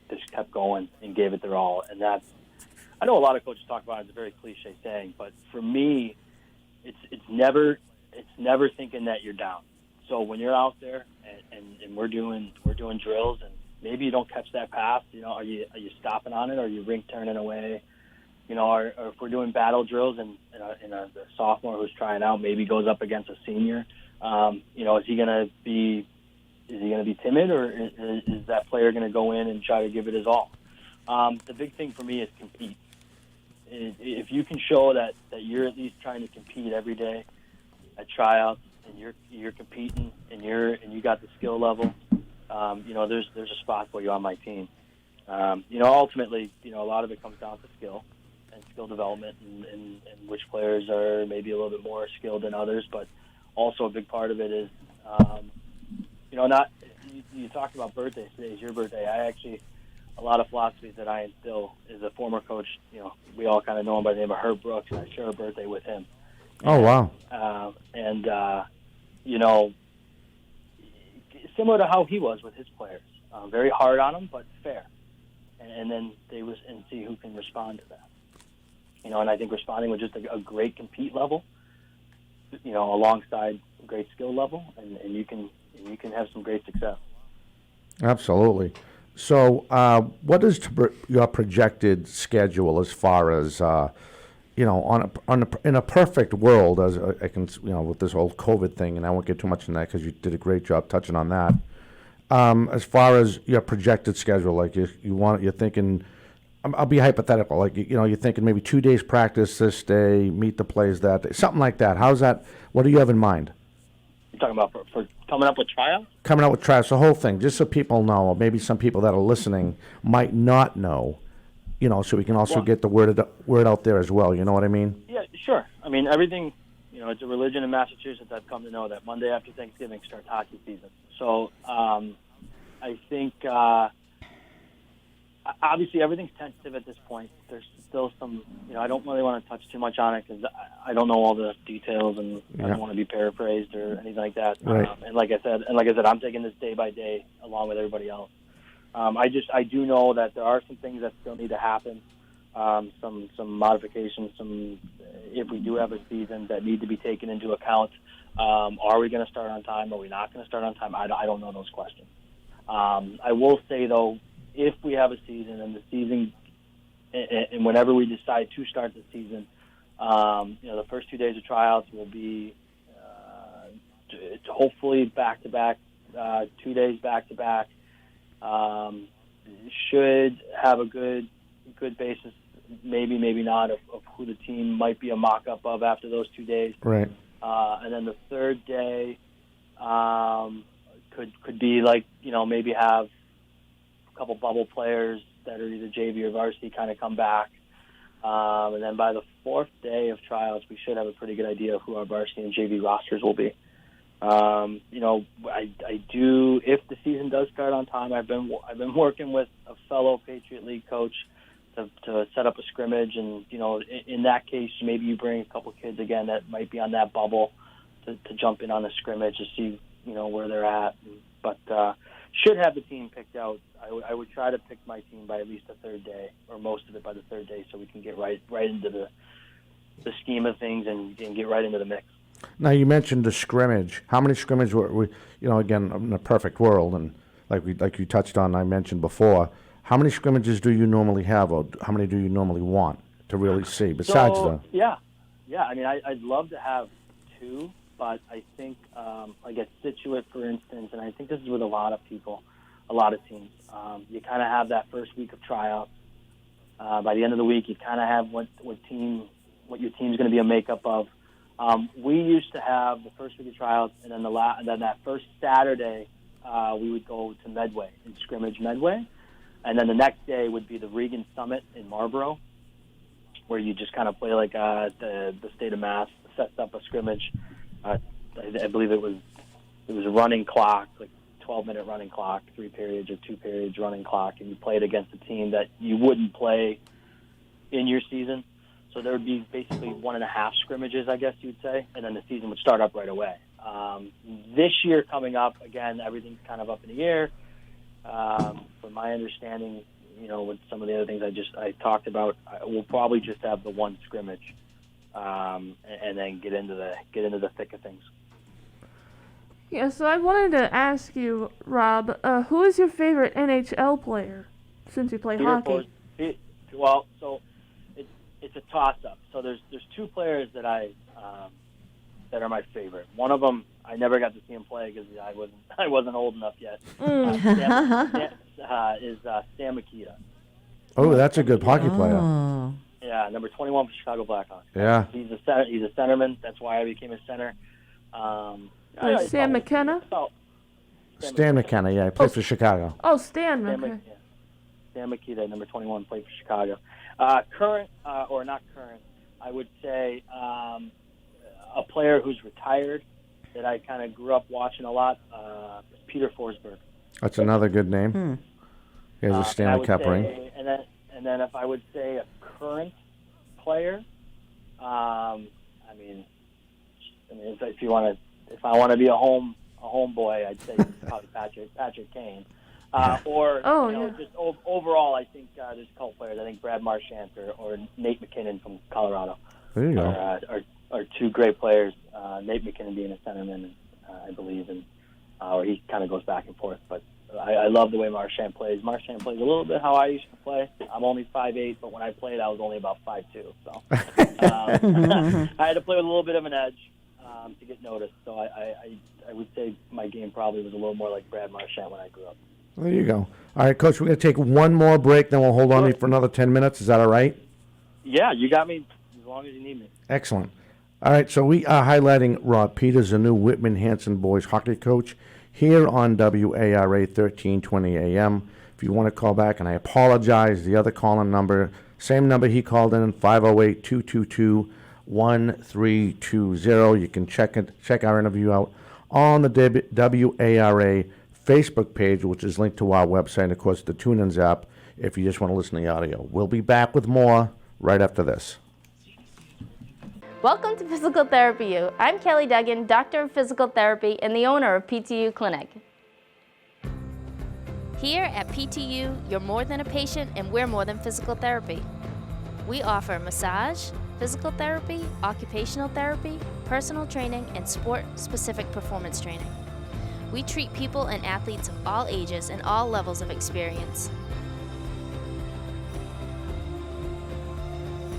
just kept going and gave it their all. And that's, I know a lot of coaches talk about it, it's a very cliche saying, but for me, it's never thinking that you're down. So when you're out there and we're doing drills and maybe you don't catch that pass, are you stopping on it, or are you rink turning away? Or if we're doing battle drills and the sophomore who's trying out maybe goes up against a senior, is he gonna be timid, or is that player going to go in and try to give it his all? The big thing for me is compete. If you can show that you're at least trying to compete every day at tryouts, and you're competing and you got the skill level, there's a spot for you on my team. Ultimately, a lot of it comes down to skill and skill development, and which players are maybe a little bit more skilled than others. But also a big part of it is, you talked about birthdays. Today's your birthday. A lot of philosophies that I instill is a former coach. We all kind of know him by the name of Herb Brooks, and I share a birthday with him. Oh, wow. Similar to how he was with his players. Very hard on them, but fair. And then see who can respond to that. And I think responding with just a great compete level, alongside a great skill level, and you can have some great success. Absolutely. So, what is your projected schedule as far as in a perfect world, as I can, with this whole COVID thing, and I won't get too much in that because you did a great job touching on that. As far as your projected schedule, like you're thinking, I'll be hypothetical, like you're thinking maybe 2 days practice this day, meet the players that day, something like that. How's that? What do you have in mind? You're talking about for coming up with tryouts? Coming out with tryouts, the whole thing, just so people know, or maybe some people that are listening might not know, so we can also get the word out there as well. You know what I mean? Yeah, sure. I mean, everything, it's a religion in Massachusetts. I've come to know that Monday after Thanksgiving starts hockey season. So I think obviously everything's tentative at this point. There's still some, I don't really want to touch too much on it because I don't know all the details, and I don't want to be paraphrased or anything like that. Right. And like I said, I'm taking this day by day along with everybody else. I do know that there are some things that still need to happen, some modifications, if we do have a season that need to be taken into account. Are we going to start on time? Are we not going to start on time? I don't know those questions. I will say, though, if we have a season and whenever we decide to start the season, the first 2 days of tryouts will be hopefully back-to-back, 2 days back-to-back. Should have a good basis, maybe not, of who the team might be a mock-up of after those 2 days. Right. And then the third day could be like, maybe have a couple bubble players that are either JV or varsity kind of come back. And then by the fourth day of trials, we should have a pretty good idea of who our varsity and JV rosters will be. I do, if the season does start on time, I've been working with a fellow Patriot League coach to set up a scrimmage, and in that case maybe you bring a couple kids again that might be on that bubble to jump in on the scrimmage to see where they're at. But should have the team picked out. I would try to pick my team by at least the third day, or most of it by the third day, so we can get right into the scheme of things and get right into the mix. Now, you mentioned the scrimmage. How many scrimmage were we, again, in a perfect world, and like you touched on, I mentioned before, How many scrimmages do you normally have, or how many do you normally want to really see, besides Yeah. I mean, I'd love to have 2, but I think, like at Scituate, for instance, and I think this is with a lot of people, a lot of teams, you kind of have that first week of tryouts. By the end of the week, you kind of have what your team's going to be a makeup of. We used to have the first week of tryouts, and then then that first Saturday, we would go to Medway and scrimmage Medway, and then the next day would be the Regan Summit in Marlboro, where you just kind of play like the state of Mass sets up a scrimmage. I believe it was a running clock, like 12-minute running clock, 3 periods or 2 periods running clock, and you played against a team that you wouldn't play in your season. So there would be basically 1.5 scrimmages, I guess you'd say, and then the season would start up right away. This year coming up, again, everything's kind of up in the air. From my understanding, with some of the other things I talked about, we'll probably just have the 1 scrimmage, and then get into the thick of things. Yeah, so I wanted to ask you, Rob, who is your favorite NHL player since you play hockey? Well, so it's a toss-up. So there's 2 players that that are my favorite. One of them I never got to see him play because I wasn't old enough yet. Is Stan Mikita. Oh, that's a good hockey player. Oh. Yeah, number 21 for Chicago Blackhawks. Yeah. He's a centerman. That's why I became a center. Sam McKenna? Stan McKenna, yeah, he played for Chicago. Oh, Stan McKenna. Stan Mikita, number 21, played for Chicago. Current, or not current, I would say a player who's retired that I kind of grew up watching a lot, Peter Forsberg. That's another good name. He has a Stanley Cup ring. And then if I would say a current player, I mean, if I want to be a homeboy, I'd say probably Patrick Kane. Just overall, I think there's a couple players. I think Brad Marchand or Nate McKinnon from Colorado. There you go. Are 2 great players. Nate McKinnon being a centerman, I believe, and or he kind of goes back and forth. But I love the way Marchand plays. Marchand plays a little bit how I used to play. I'm only 5'8", but when I played, I was only about 5'2". So I had to play with a little bit of an edge to get noticed. So I would say my game probably was a little more like Brad Marchand when I grew up. There you go. All right, Coach, we're going to take one more break, then we'll hold on to you for another 10 minutes. Is that all right? Yeah, you got me as long as you need me. Excellent. All right, so we are highlighting Rob Peters, the new Whitman Hanson boys hockey coach, here on WARA 1320 AM. If you want to call back, and I apologize, the other call-in number, same number he called in, 508-222-1320. You can check our interview out on the WARA Facebook page, which is linked to our website, and of course the TuneIn app if you just want to listen to the audio. We'll be back with more right after this. Welcome to Physical Therapy U. I'm Kelly Duggan, Doctor of Physical Therapy and the owner of PTU Clinic. Here at PTU, you're more than a patient and we're more than physical therapy. We offer massage, physical therapy, occupational therapy, personal training, and sport-specific performance training. We treat people and athletes of all ages and all levels of experience.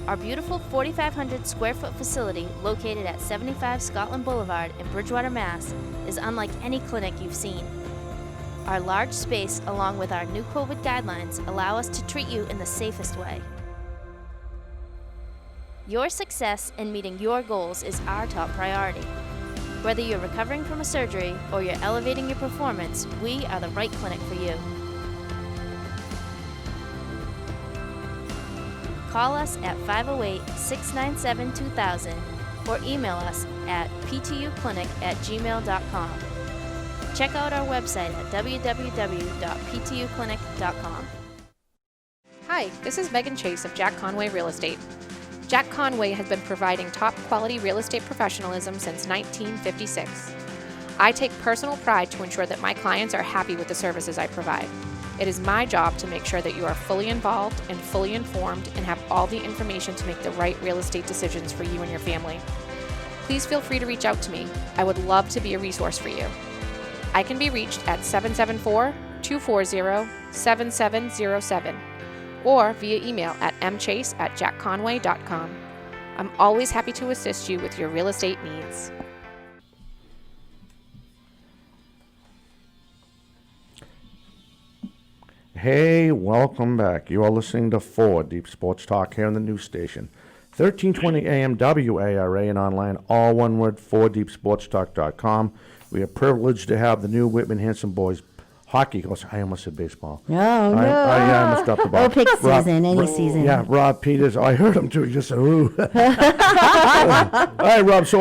Our beautiful 4,500 square foot facility located at 75 Scotland Boulevard in Bridgewater, Mass. is unlike any clinic you've seen. Our large space, along with our new COVID guidelines, allow us to treat you in the safest way. Your success in meeting your goals is our top priority. Whether you're recovering from a surgery or you're elevating your performance, we are the right clinic for you. Call us at 508-697-2000 or email us at ptuclinic@gmail.com. Check out our website at www.ptuclinic.com. Hi, this is Megan Chase of Jack Conway Real Estate. Jack Conway has been providing top quality real estate professionalism since 1956. I take personal pride to ensure that my clients are happy with the services I provide. It is my job to make sure that you are fully involved and fully informed and have all the information to make the right real estate decisions for you and your family. Please feel free to reach out to me. I would love to be a resource for you. I can be reached at 774-240-6900 7707 or via email at mchase@jackconway.com. I'm always happy to assist you with your real estate needs. Hey, welcome back. You are listening to 4 Deep Sports Talk here on the news station. 1320 AM WARA and online, all one word, 4deepsportstalk.com. We are privileged to have the new Whitman Hanson boys hockey coach. I almost said baseball. No, I almost dropped the ball. Oh, pick season, any season. Yeah, Rob Peters. I heard him too. He just said, ooh. All right, Rob. So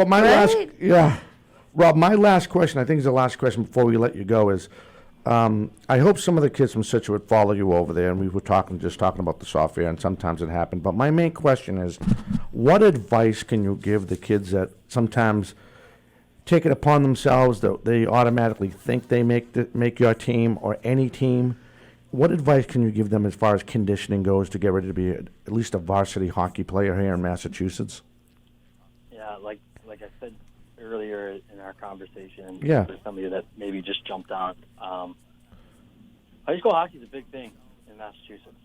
Rob, my last question, I think is the last question before we let you go, is I hope some of the kids from Situate follow you over there, and we were talking about the software, and sometimes it happened. But my main question is, what advice can you give the kids that sometimes take it upon themselves that they automatically think they make your team or any team? What advice can you give them as far as conditioning goes to get ready to be at least a varsity hockey player here in Massachusetts? Yeah, like I said earlier in our conversation, Yeah. for somebody that maybe just jumped on, high school hockey is a big thing in Massachusetts.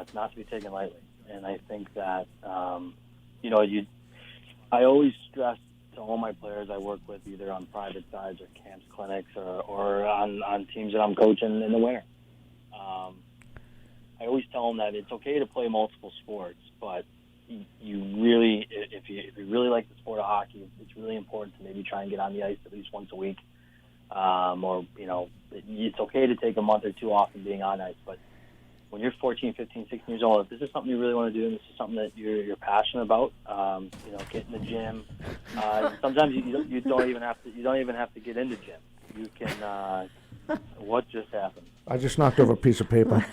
It's not to be taken lightly, and I think that I always stress to all my players I work with, either on private sides or camps, clinics, or on teams that I'm coaching in the winter. I always tell them that it's okay to play multiple sports, but you really, if you really like the sport of hockey, it's really important to maybe try and get on the ice at least once a week. It's okay to take a month or two off from being on ice, but when you're 14, 15, 16 years old, if this is something you really want to do and this is something that you're passionate about, get in the gym. Sometimes you don't even have to get in the gym. You can. What just happened? I just knocked over a piece of paper.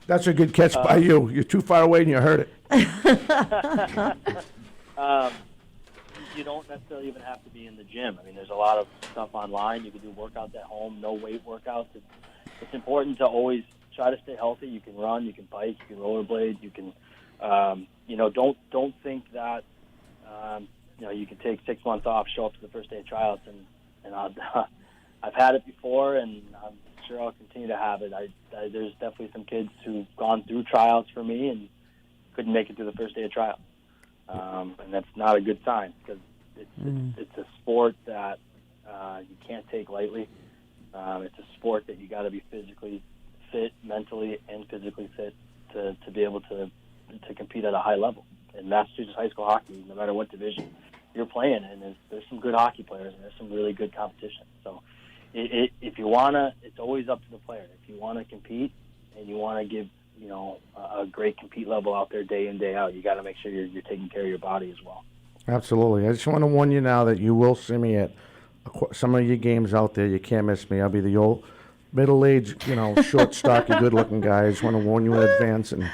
That's a good catch by you. You're too far away and you heard it. You don't necessarily even have to be in the gym. I mean, there's a lot of stuff online. You can do workouts at home, no weight workouts. It's important to always try to stay healthy. You can run, you can bike, you can rollerblade, you can, don't think that, you can take 6 months off, show up to the first day of tryouts, and I've had it before, and I'm sure I'll continue to have it. There's definitely some kids who've gone through tryouts for me and couldn't make it through the first day of tryouts. And that's not a good sign, because it's a sport that you can't take lightly. It's a sport that you got to be physically fit, mentally and physically fit to be able to compete at a high level. In Massachusetts high school hockey, no matter what division you're playing in, there's some good hockey players and there's some really good competition. So if you want to, it's always up to the player. If you want to compete and you want to give a great compete level out there day in, day out, you got to make sure you're taking care of your body as well. Absolutely. I just want to warn you now that you will see me at some of your games out there. You can't miss me. I'll be the old middle-aged, short, stocky, good-looking guy. I just want to warn you in advance. And,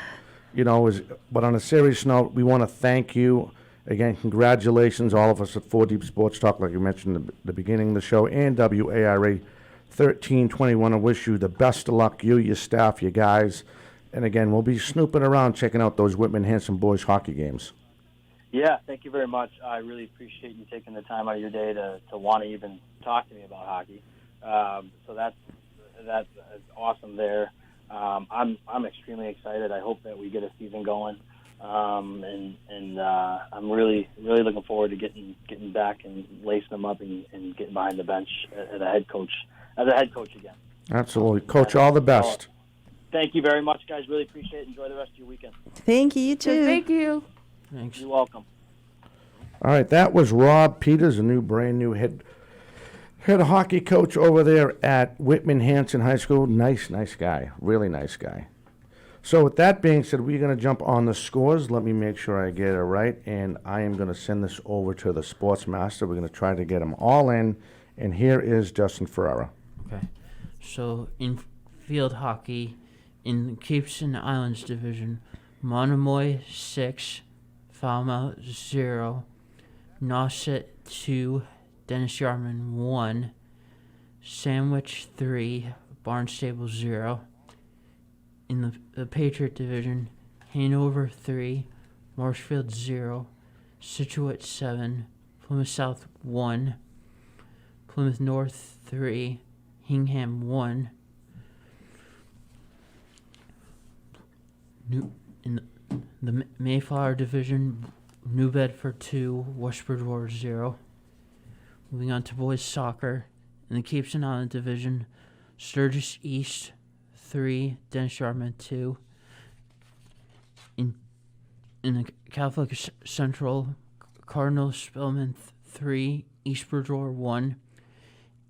but on a serious note, we want to thank you. Again, congratulations, all of us at 4 Deep Sports Talk, like you mentioned at the beginning of the show, and WARA 1320. Want to wish you the best of luck, you, your staff, your guys. And again, we'll be snooping around, checking out those Whitman Hanson boys hockey games. Yeah, thank you very much. I really appreciate you taking the time out of your day to want to even talk to me about hockey. So that's awesome there. I'm extremely excited. I hope that we get a season going. And I'm really looking forward to getting back and lacing them up and getting behind the bench as a head coach again. Absolutely. Coach, all the best. Thank you very much, guys. Really appreciate it. Enjoy the rest of your weekend. Thank you, you too. Thank you. Thanks. You're welcome. All right, that was Rob Peters, a brand new head hockey coach over there at Whitman Hanson High School. Nice guy. Really nice guy. So with that being said, we're going to jump on the scores. Let me make sure I get it right, and I am going to send this over to the sports master. We're going to try to get them all in, and here is Justin Ferrara. Okay. So in field hockey, in the Capes and Islands division, Monomoy 6, Falmouth 0, Nauset 2, Dennis Yarman 1, Sandwich 3, Barnstable 0. In the Patriot division, Hanover 3, Marshfield 0, Situate 7, Plymouth South 1, Plymouth North 3, Hingham 1, New in the Mayflower Division, New Bedford 2, West Bridgewater 0. Moving on to boys soccer. In the Cape St. Island Division, Sturgis East 3, Dennis Sharman 2. In the Catholic Central, Cardinal Spillman 3, East Bridgewater 1.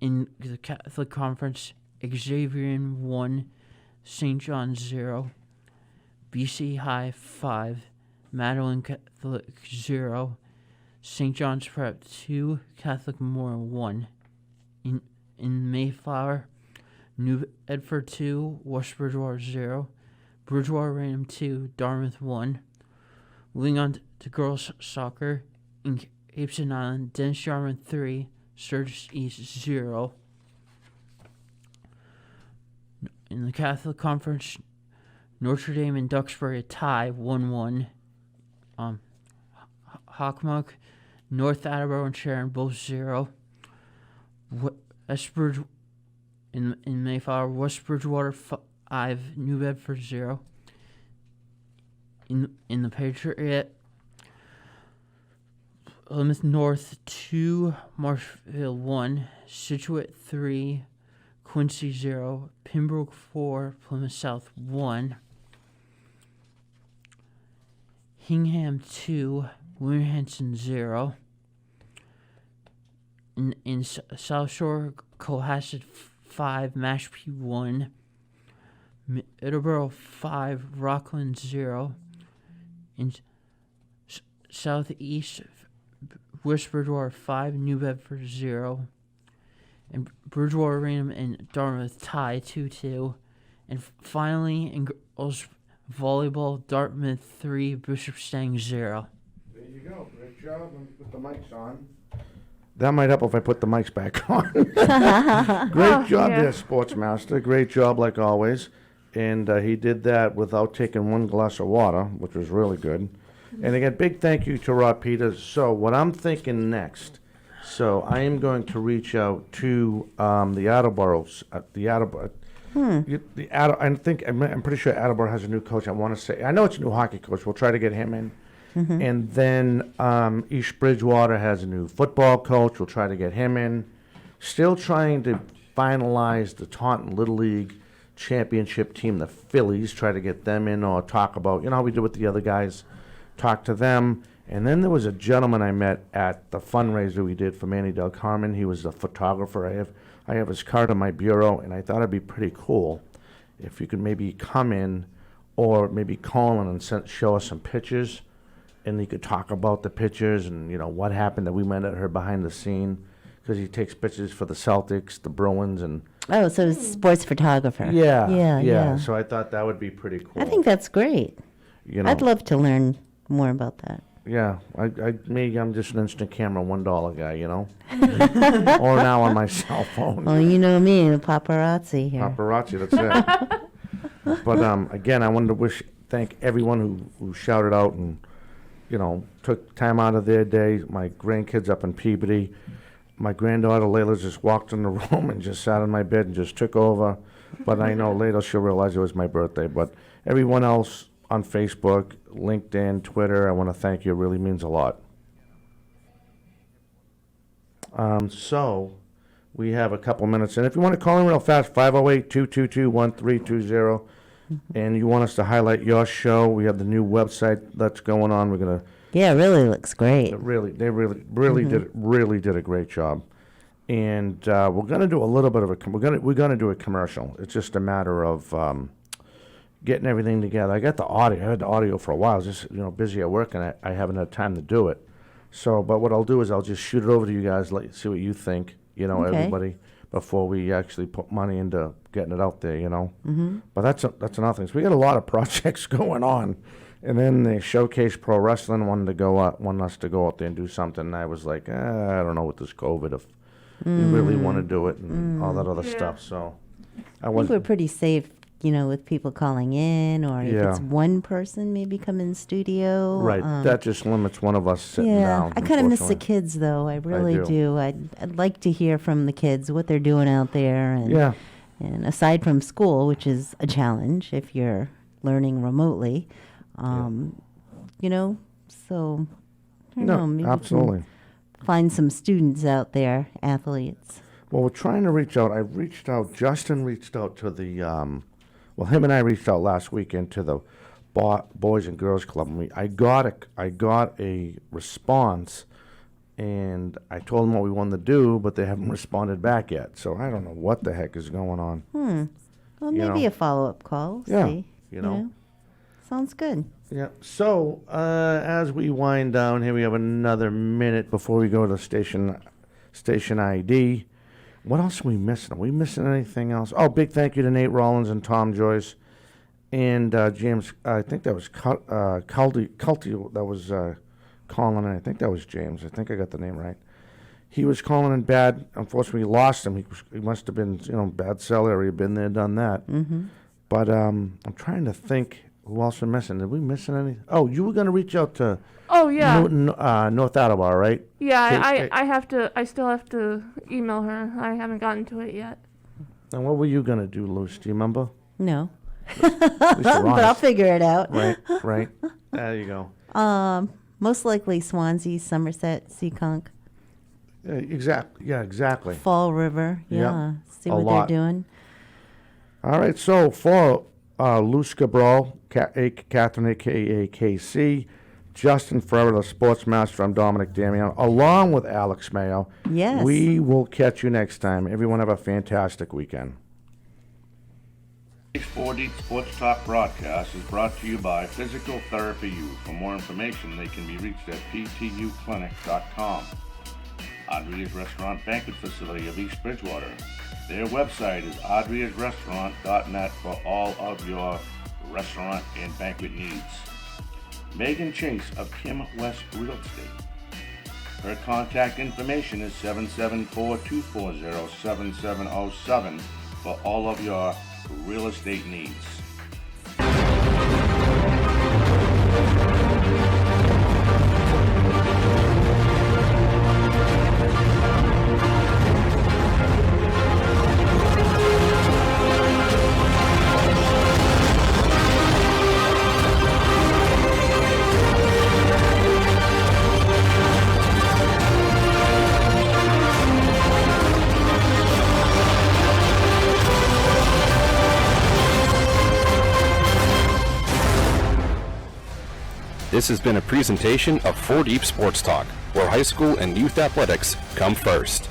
In the Catholic Conference, Xaverian 1, St. John 0. BC High 5, Magdalene Catholic 0, St. John's Prep 2, Catholic Memorial 1. In Mayflower, New Bedford 2, West Bridgewater 0, Bridgewater Random 2, Dartmouth 1. Moving on to girls soccer, in Cape St. Island, Dennis Sharman 3, Sturgis East 0. In the Catholic Conference, Notre Dame and Duxbury a tie, 1-1. Hockomock, North Attleboro and Sharon both 0. In Mayflower, West Bridgewater 5, New Bedford 0. In the Patriot, Plymouth North 2, Marshfield 1, Situate 3, Quincy 0, Pembroke 4, Plymouth South 1. Hingham 2, Whitman Hanson 0. In South Shore, Cohasset 5, Mashpee 1. Middleborough 5, Rockland 0. In Southeast, West Bridgewater 5, New Bedford 0. And Bridgewater Raynham and Dartmouth tie 2-2. And finally, in girls volleyball, Dartmouth 3, Bishop Stang 0. There you go. Great job. Let me put the mics on. That might help if I put the mics back on. Great job there, Sportsmaster. Great job, like always. And he did that without taking one glass of water, which was really good. And again, big thank you to Rob Peters. So what I'm thinking next, so I am going to reach out to the Attleboro's, I'm pretty sure Attleboro has a new coach. I want to say, I know it's a new hockey coach. We'll try to get him in. Mm-hmm. And then East Bridgewater has a new football coach. We'll try to get him in. Still trying to finalize the Taunton Little League championship team, the Phillies, try to get them in or talk about, how we did with the other guys, talk to them. And then there was a gentleman I met at the fundraiser we did for Manny Del Carmen. He was a photographer. I have his card in my bureau, and I thought it'd be pretty cool if you could maybe come in or maybe call in and show us some pictures, and you could talk about the pictures and, what happened that we met at her behind the scene, because he takes pictures for the Celtics, the Bruins, and... Oh, so it's a sports photographer. Yeah. So I thought that would be pretty cool. I think that's great. I'd love to learn more about that. Yeah, I'm just an instant camera $1 guy, or now on my cell phone. Well, you know me, the paparazzi here. Paparazzi, that's it. But again, I wanted to thank everyone who shouted out and took time out of their day. My grandkids up in Peabody. My granddaughter Layla just walked in the room and just sat on my bed and just took over. But I know later she'll realize it was my birthday. But everyone else on Facebook, LinkedIn, Twitter, I want to thank you. It really means a lot. So we have a couple minutes. And if you want to call in real fast, 508-222-1320. And you want us to highlight your show, we have the new website that's going on. We're going to... Yeah, it really looks great. They really did a great job. And we're going to do a little bit of we're going to do a commercial. It's just a matter of getting everything together. I got the audio. I had the audio for a while. I was just busy at work, and I haven't had time to do it. So, but what I'll do is I'll just shoot it over to you guys, see what you think. Okay. Everybody, before we actually put money into getting it out there. Mm-hmm. But that's another thing. So we got a lot of projects going on. And then the Showcase Pro Wrestling wanted us to go out there and do something. And I was like, I don't know with this COVID if we really want to do it and all that other stuff. So I think we're pretty safe, with people calling in, or if it's one person maybe come in studio. Right, that just limits one of us sitting down. I kind of miss the kids, though. I really do. I'd like to hear from the kids what they're doing out there. And aside from school, which is a challenge if you're learning remotely. You know, so I don't know, maybe we can absolutely. find some students out there, athletes. Well, we're trying to reach out. Justin reached out to the, him and I reached out last weekend to the Boys and Girls Club. And I got a response, and I told them what we wanted to do, but they haven't responded back yet. So I don't know what the heck is going on. Well, You maybe know. a follow-up call. Yeah, See, you know. Sounds good. Yeah. So as we wind down here, we have another minute before we go to station ID. What else are we missing? Are we missing anything else? Oh, big thank you to Nate Rollins and Tom Joyce and James. I think that was Culty that was calling in. I think that was James. I think I got the name right. He was calling in bad. Unfortunately, we lost him. He must have been, bad cell area. Been there, done that. Mm-hmm. But I'm trying to think who else we're missing. Did we missing any? Oh, you were going to reach out to Oh yeah. Newton, North Attleboro, right? Yeah, Hey, I still have to email her. I haven't gotten to it yet. And what were you going to do, Luce? Do you remember? No. At least you're But I'll honest. figure it out. Right. There you go. Most likely Swansea, Somerset, Seekonk, Exactly. Fall River. Yeah. See a what lot. they're doing. All right, so for Luce Cabral, Catherine, a.k.a. KC, Justin Ferrer, the sports master, I'm Dominic Damiano, along with Alex Mayo. Yes. We will catch you next time. Everyone have a fantastic weekend. Today's 4 Deep Sports Talk broadcast is brought to you by Physical Therapy U. For more information, they can be reached at ptuclinic.com. Adria's Restaurant Banquet Facility of East Bridgewater. Their website is adriasrestaurant.net for all of your restaurant and banquet needs. Megan Chase of Kim West Real Estate. Her contact information is 774-240-7707 for all of your real estate needs. This has been a presentation of 4 Deep Sports Talk, where high school and youth athletics come first.